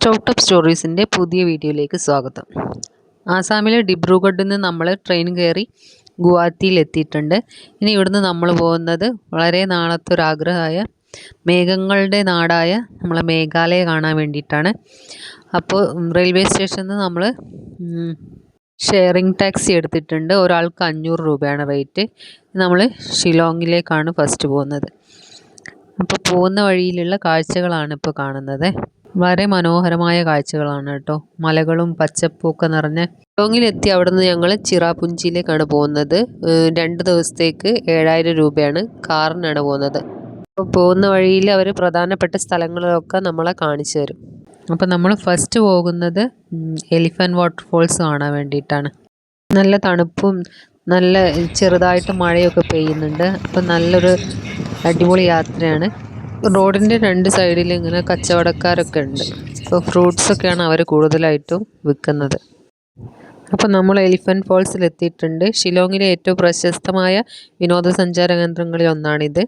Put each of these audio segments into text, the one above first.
Stop top സ്റ്റോറീസിൻ്റെ പുതിയ വീഡിയോയിലേക്ക് സ്വാഗതം. ആസാമിലെ ഡിബ്രുഗഡിൽ നിന്ന് നമ്മൾ ട്രെയിൻ കയറി ഗുവാഹത്തിയിൽ എത്തിയിട്ടുണ്ട്. ഇനി ഇവിടുന്ന് നമ്മൾ പോകുന്നത് വളരെ നാളത്തെ ഒരാഗ്രഹമായ മേഘങ്ങളുടെ നാടായ നമ്മളെ മേഘാലയ കാണാൻ വേണ്ടിയിട്ടാണ്. അപ്പോൾ റെയിൽവേ സ്റ്റേഷനിൽ നിന്ന് നമ്മൾ ഷെയറിംഗ് ടാക്സി എടുത്തിട്ടുണ്ട്. ഒരാൾക്ക് 500 രൂപയാണ് റേറ്റ്. നമ്മൾ ഷിലോങ്ങിലേക്കാണ് ഫസ്റ്റ് പോകുന്നത്. അപ്പോൾ പോകുന്ന വഴിയിലുള്ള കാഴ്ചകളാണ് ഇപ്പോൾ കാണുന്നത്. വളരെ മനോഹരമായ കാഴ്ചകളാണ് കേട്ടോ. മലകളും പച്ചപ്പും ഒക്കെ നിറഞ്ഞ ഷിലോങ്ങിലെത്തി അവിടുന്ന് ഞങ്ങൾ ചിറാപുഞ്ചിയിലേക്കാണ് പോകുന്നത്. 2 ദിവസത്തേക്ക് 7000 രൂപയാണ്. കാറിനാണ് പോകുന്നത്. അപ്പോൾ പോകുന്ന വഴിയിൽ അവർ പ്രധാനപ്പെട്ട സ്ഥലങ്ങളൊക്കെ നമ്മളെ കാണിച്ചു തരും. അപ്പോൾ നമ്മൾ ഫസ്റ്റ് പോകുന്നത് എലിഫൻറ്റ് വാട്ടർഫോൾസ് കാണാൻ വേണ്ടിയിട്ടാണ്. നല്ല തണുപ്പും നല്ല ചെറുതായിട്ട് മഴയൊക്കെ പെയ്യുന്നുണ്ട്. അപ്പം നല്ലൊരു അടിപൊളി യാത്രയാണ്. റോഡിൻ്റെ 2 സൈഡിലും ഇങ്ങനെ കച്ചവടക്കാരൊക്കെ ഉണ്ട്. അപ്പോൾ ഫ്രൂട്ട്സൊക്കെയാണ് അവർ കൂടുതലായിട്ടും വിൽക്കുന്നത്. അപ്പോൾ നമ്മൾ എലിഫൻറ്റ് ഫോൾസിൽ എത്തിയിട്ടുണ്ട്. ഷിലോങ്ങിലെ ഏറ്റവും പ്രശസ്തമായ വിനോദസഞ്ചാര കേന്ദ്രങ്ങളിൽ ഒന്നാണിത്.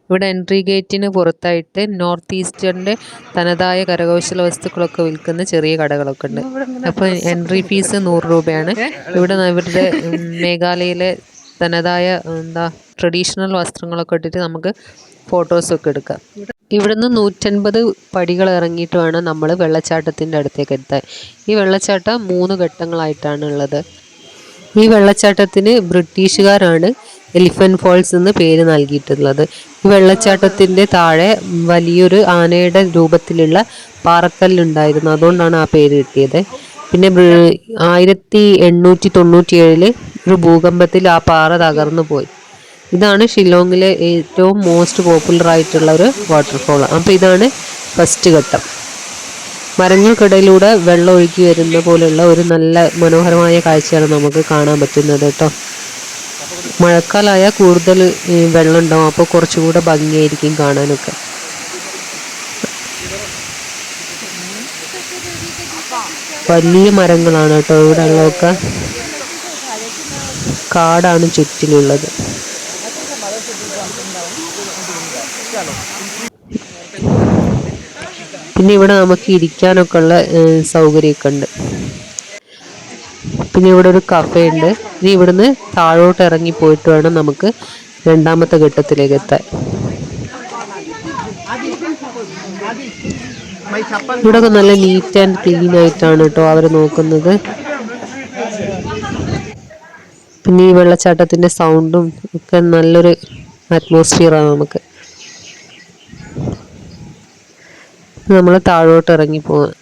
ഇവിടെ എൻട്രി ഗേറ്റിന് പുറത്തായിട്ട് നോർത്ത് ഈസ്റ്റേണിൻ്റെ തനതായ കരകൗശല വസ്തുക്കളൊക്കെ വിൽക്കുന്ന ചെറിയ കടകളൊക്കെ ഉണ്ട്. അപ്പോൾ എൻട്രി ഫീസ് 100 രൂപയാണ്. ഇവിടെ ഇവരുടെ മേഘാലയയിലെ തനതായ ട്രഡീഷണൽ വസ്ത്രങ്ങളൊക്കെ ഇട്ടിട്ട് നമുക്ക് ഫോട്ടോസൊക്കെ എടുക്കാം. ഇവിടുന്ന് 150 പടികൾ ഇറങ്ങിയിട്ട് വേണം നമ്മൾ വെള്ളച്ചാട്ടത്തിൻ്റെ അടുത്തേക്ക് എത്താൻ. ഈ വെള്ളച്ചാട്ടം 3 ഘട്ടങ്ങളായിട്ടാണ് ഉള്ളത്. ഈ വെള്ളച്ചാട്ടത്തിന് ബ്രിട്ടീഷുകാരാണ് എലിഫൻറ്റ് ഫോൾസ് എന്ന് പേര് നൽകിയിട്ടുള്ളത്. ഈ വെള്ളച്ചാട്ടത്തിൻ്റെ താഴെ വലിയൊരു ആനയുടെ രൂപത്തിലുള്ള പാറക്കല്ലുണ്ടായിരുന്നു. അതുകൊണ്ടാണ് ആ പേര് കിട്ടിയത്. പിന്നെ 1897 ഒരു ഭൂകമ്പത്തിൽ ആ പാറ തകർന്നു പോയി. ഇതാണ് ഷിലോങ്ങിലെ ഏറ്റവും മോസ്റ്റ് പോപ്പുലർ ആയിട്ടുള്ള ഒരു വാട്ടർഫോൾ. അപ്പോൾ ഇതാണ് ഫസ്റ്റ് ഘട്ടം. മരങ്ങൾക്കിടയിലൂടെ വെള്ളം ഒഴുകി വരുന്ന പോലെയുള്ള ഒരു നല്ല മനോഹരമായ കാഴ്ചയാണ് നമുക്ക് കാണാൻ പറ്റുന്നത് കേട്ടോ. മഴക്കാലമായ കൂടുതൽ വെള്ളം ഉണ്ടാവും. അപ്പോൾ കുറച്ചുകൂടെ ഭംഗിയായിരിക്കും കാണാനൊക്കെ. വലിയ മരങ്ങളാണ് കേട്ടോ ഇവിടെ ഉള്ളതൊക്കെ. കാടാണ് ചുറ്റിലുള്ളത്. പിന്നെ ഇവിടെ നമുക്ക് ഇരിക്കാനൊക്കെ ഉള്ള സൗകര്യമൊക്കെ ഉണ്ട്. പിന്നെ ഇവിടെ ഒരു കഫേ ഉണ്ട്. ഇനി ഇവിടുന്ന് താഴോട്ട് ഇറങ്ങി പോയിട്ട് വേണം നമുക്ക് 2ാമത്തെ ഘട്ടത്തിലേക്ക് എത്താൻ. ഇവിടെയൊക്കെ നല്ല നീറ്റ് ആൻഡ് ക്ലീൻ ആയിട്ടാണ് കേട്ടോ അവർ നോക്കുന്നത്. പിന്നെ ഈ വെള്ളച്ചാട്ടത്തിൻ്റെ സൗണ്ടും ഒക്കെ നല്ലൊരു അറ്റ്മോസ്ഫിയറാണ് നമുക്ക്. നമ്മൾ താഴോട്ട് ഇറങ്ങി പോവാം.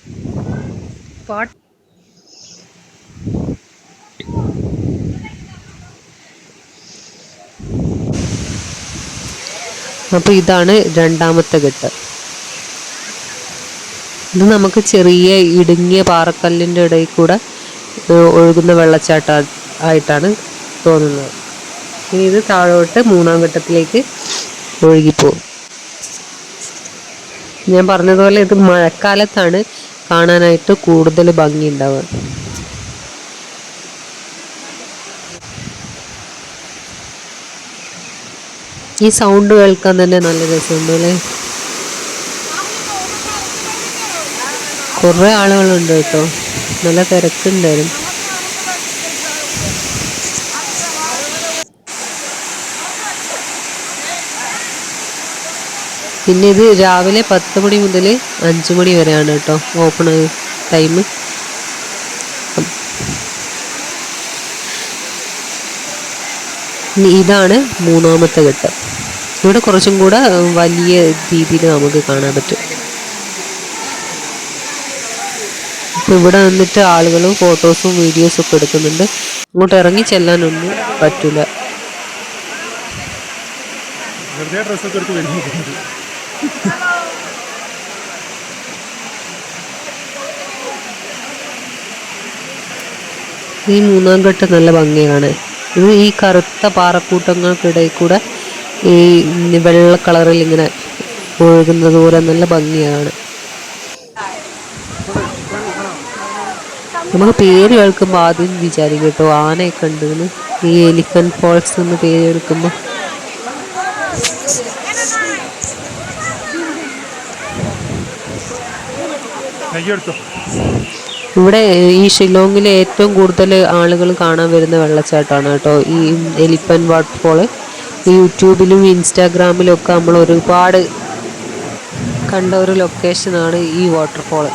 അപ്പോൾ ഇതാണ് 2ാമത്തെ ഘട്ടം. ഇത് നമുക്ക് ചെറിയ ഇടുങ്ങിയ പാറക്കല്ലിൻ്റെ ഇടയിൽ കൂടെ ഒഴുകുന്ന വെള്ളച്ചാട്ടം ആയിട്ടാണ് തോന്നുന്നത്. ഇനി ഇത് താഴോട്ട് 3ാം ഘട്ടത്തിലേക്ക് ഒഴുകിപ്പോകും. ഞാൻ പറഞ്ഞതുപോലെ ഇത് മഴക്കാലത്താണ് കാണാനായിട്ട് കൂടുതൽ ഭംഗി ഉണ്ടാവുക. ഈ സൗണ്ട് കേൾക്കാൻ തന്നെ നല്ല രസമുണ്ട് അല്ലേ. കുറേ ആളുകളുണ്ട് കേട്ടോ. നല്ല തിരക്കുണ്ടായിരുന്നു. പിന്നെ ഇത് രാവിലെ 10 മണി മുതൽ 5 മണി വരെയാണ് കേട്ടോ ഓപ്പൺ ടൈം. ഇതാണ് 3ാമത്തെ ഘട്ടം. ഇവിടെ കുറച്ചും കൂടെ വലിയ രീതിയിൽ നമുക്ക് കാണാൻ പറ്റും. അപ്പോൾ ഇവിടെ വന്നിട്ട് ആളുകൾ ഫോട്ടോസും വീഡിയോസും ഒക്കെ എടുക്കുന്നുണ്ട്. അങ്ങോട്ട് ഇറങ്ങി ചെല്ലാനൊന്നും പറ്റില്ല. ഈ 3ാം ഘട്ടം നല്ല ഭംഗിയാണ്. ഇത് ഈ കറുത്ത പാറക്കൂട്ടങ്ങൾക്കിടയിൽ കൂടെ ഈ വെള്ള കളറിൽ ഇങ്ങനെ ഒഴുകുന്നത് പോലെ നല്ല ഭംഗിയാണ്. നമുക്ക് പേര് കേൾക്കുമ്പോൾ ആദ്യം വിചാരിക്കും കേട്ടോ ആനയൊക്കെ ഉണ്ടെന്ന്. ഈ എലിഫൻറ്റ് ഫോൾസ് എന്ന് പേര് കേൾക്കുമ്പോൾ ഇവിടെ ഈ ഷിലോങ്ങിലെ ഏറ്റവും കൂടുതൽ ആളുകൾ കാണാൻ വരുന്ന വെള്ളച്ചാട്ടമാണ് കേട്ടോ ഈ എലിഫന്റ് വാട്ടർഫോള്. യൂട്യൂബിലും ഇൻസ്റ്റാഗ്രാമിലും ഒക്കെ നമ്മൾ ഒരുപാട് കണ്ട ഒരു ലൊക്കേഷനാണ് ഈ വാട്ടർഫോള്.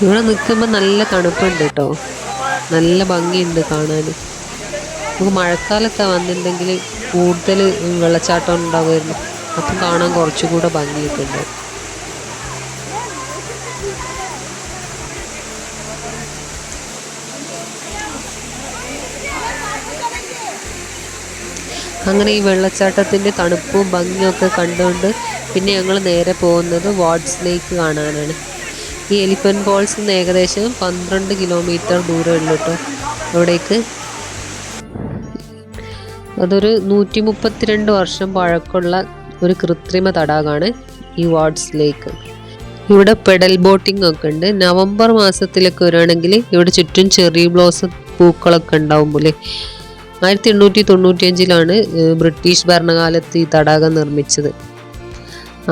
ഇവിടെ നിൽക്കുമ്പോൾ നല്ല തണുപ്പുണ്ട് കേട്ടോ, നല്ല ഭംഗിയുണ്ട് കാണാൻ. നമുക്ക് മഴക്കാലത്താണ് വന്നിട്ടുണ്ടെങ്കിൽ കൂടുതൽ വെള്ളച്ചാട്ടം ഉണ്ടാകുമായിരുന്നു, അപ്പം കാണാൻ കുറച്ചുകൂടെ ഭംഗിയൊക്കെ ഉണ്ട്. അങ്ങനെ ഈ വെള്ളച്ചാട്ടത്തിൻ്റെ തണുപ്പും ഭംഗിയൊക്കെ കണ്ടുകൊണ്ട് പിന്നെ ഞങ്ങൾ നേരെ പോകുന്നത് വാട്സ് ലേക്ക് കാണാനാണ്. ഈ എലിഫന്റ് ഫോൾസിൽ നിന്ന് ഏകദേശം 12 കിലോമീറ്റർ ദൂരം ഉള്ളൂ കേട്ടോ അവിടേക്ക്. അതൊരു 132 വർഷം പഴക്കമുള്ള ഒരു കൃത്രിമ തടാകമാണ് ഈ വാട്സ് ലേക്ക്. ഇവിടെ പെഡൽ ബോട്ടിംഗ് ഒക്കെ ഉണ്ട്. നവംബർ മാസത്തിലൊക്കെ വരികയാണെങ്കിൽ ഇവിടെ ചുറ്റും ചെറി ബ്ലോസം പൂക്കളൊക്കെ ഉണ്ടാവുമ്പോൾ. 1895 ബ്രിട്ടീഷ് ഭരണകാലത്ത് ഈ തടാകം നിർമ്മിച്ചത്.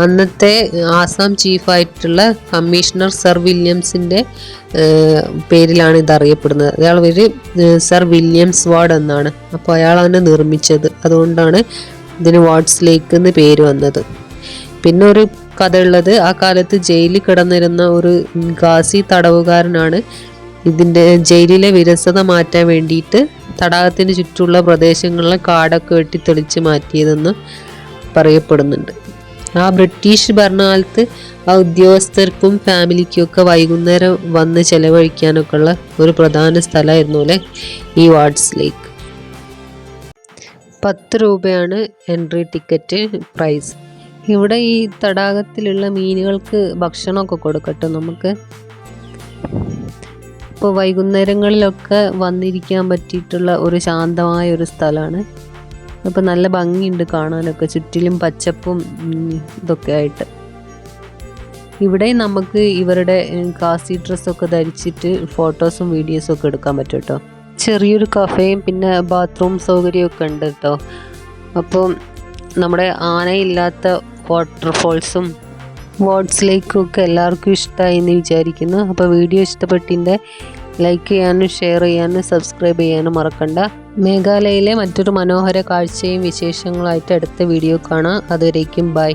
അന്നത്തെ ആസാം ചീഫായിട്ടുള്ള കമ്മീഷണർ സർ വില്യംസിൻ്റെ പേരിലാണ് ഇത് അറിയപ്പെടുന്നത്. അയാൾ ഒരു സർ വില്യംസ് വാർഡ് എന്നാണ്. അപ്പോൾ അയാളാണ് നിർമ്മിച്ചത്. അതുകൊണ്ടാണ് ഇതിന് വാട്സ് ലേക്ക് എന്ന് പേര് വന്നത്. പിന്നെ ഒരു കഥ ഉള്ളത്, ആ കാലത്ത് ജയിലിൽ കിടന്നിരുന്ന ഒരു ഗാസി തടവുകാരനാണ് ഇതിൻ്റെ ജയിലിലെ വിരസത മാറ്റാൻ വേണ്ടിയിട്ട് തടാകത്തിന് ചുറ്റുമുള്ള പ്രദേശങ്ങളിലെ കാടൊക്കെ വെട്ടിത്തെളിച്ച് മാറ്റിയതെന്ന് പറയപ്പെടുന്നുണ്ട്. ആ ബ്രിട്ടീഷ് ഭരണകാലത്ത് ആ ഉദ്യോഗസ്ഥർക്കും ഫാമിലിക്കും ഒക്കെ വൈകുന്നേരം വന്ന് ചെലവഴിക്കാനൊക്കെ ഉള്ള ഒരു പ്രധാന സ്ഥലമായിരുന്നു അല്ലേ ഈ വാട്സ് ലേക്ക്. 10 രൂപയാണ് എൻട്രി ടിക്കറ്റ് പ്രൈസ്. ഇവിടെ ഈ തടാകത്തിലുള്ള മീനുകൾക്ക് ഭക്ഷണമൊക്കെ കൊടുക്കട്ടെ നമുക്ക്. ഇപ്പോൾ വൈകുന്നേരങ്ങളിലൊക്കെ വന്നിരിക്കാൻ പറ്റിയിട്ടുള്ള ഒരു ശാന്തമായ ഒരു സ്ഥലമാണ്. അപ്പോൾ നല്ല ഭംഗിയുണ്ട് കാണാനൊക്കെ, ചുറ്റിലും പച്ചപ്പും ഇതൊക്കെ ആയിട്ട്. ഇവിടെ നമുക്ക് ഇവരുടെ കാസി ഡ്രസ്സൊക്കെ ധരിച്ചിട്ട് ഫോട്ടോസും വീഡിയോസും ഒക്കെ എടുക്കാൻ പറ്റും കേട്ടോ. ചെറിയൊരു കഫേയും പിന്നെ ബാത്റൂം സൗകര്യമൊക്കെ ഉണ്ട് കേട്ടോ. അപ്പോൾ നമ്മുടെ ആനയില്ലാത്ത വാട്ടർഫോൾസും വാട്സ് ലേക്കും ഒക്കെ എല്ലാവർക്കും ഇഷ്ടമായി എന്ന് വിചാരിക്കുന്നു. അപ്പോൾ വീഡിയോ ഇഷ്ടപ്പെട്ടിൻ്റെ ലൈക്ക് ചെയ്യാനും ഷെയർ ചെയ്യാനും സബ്സ്ക്രൈബ് ചെയ്യാനും മറക്കണ്ട. മേഘാലയയിലെ മറ്റൊരു മനോഹര കാഴ്ചയും വിശേഷങ്ങളായിട്ട് അടുത്ത വീഡിയോ കാണാം. അതുവരേക്കും ബൈ.